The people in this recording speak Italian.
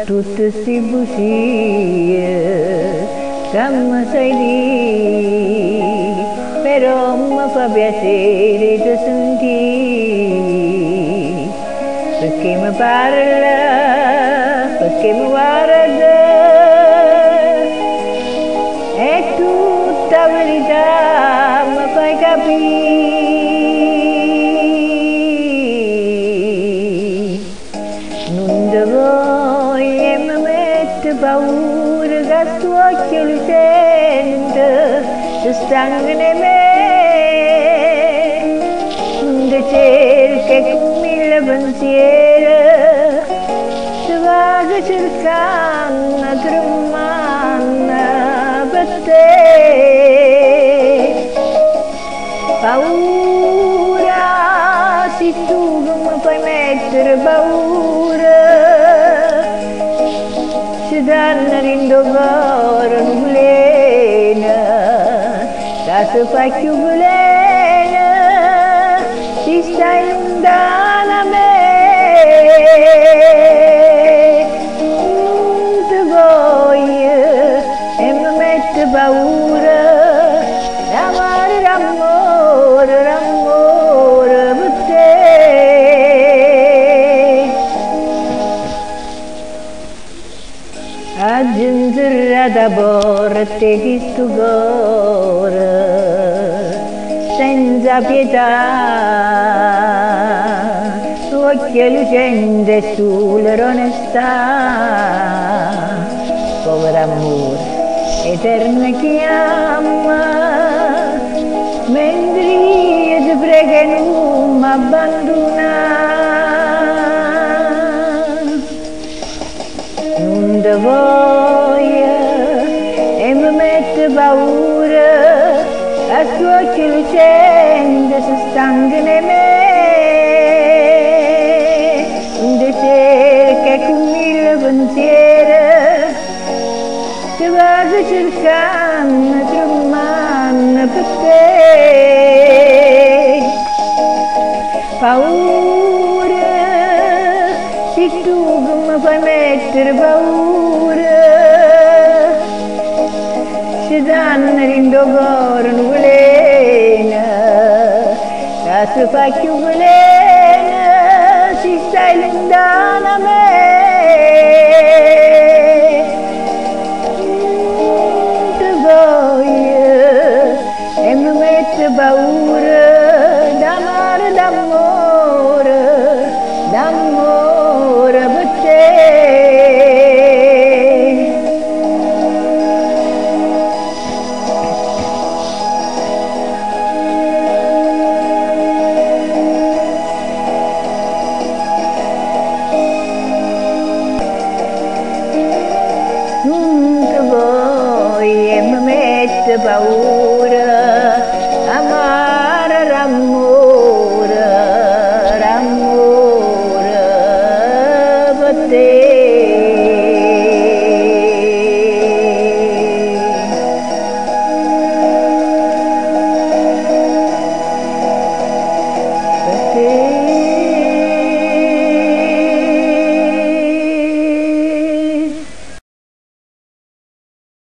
tutte sti bugie che mi sai lì, però mi fa piacere di sentire, perché mi parla, perché mi guarda, è tutta verità, mi fai capire. Non ti voglio e mi mette paura che sto occhio lucente si stanca in me. Non ti cerca con mille pensieri, ti vado cercando, tremando per te. Paura, se tu non mi fai mettere paura, ci danno rindo cuore nuvolena, che si fa più velena, si stai lontano a me. Non ti voglio e mi mette paura, d'amore, d'amore, d'amore per te. Aggiungerà da porte che sto cuore senza pietà, occhio lucente sull'onestà, povero amore, eterna chiama, mentre io ti prego non mi abbandonare. Non ti voglio e mi mette paura, a suo occhio lucente si stanca in me. Non ti cerca con mille pensieri, ti vado cercando, tremando per te. Paura, se tu mi fai mettere paura, ci danno rindo cuore nuvolena, che si fa più velena, si stai lontano a me. Non ti voglio e mi mette paura, d'amore, d'amore, d'amore per te. Non ti voglio e mi mette paura,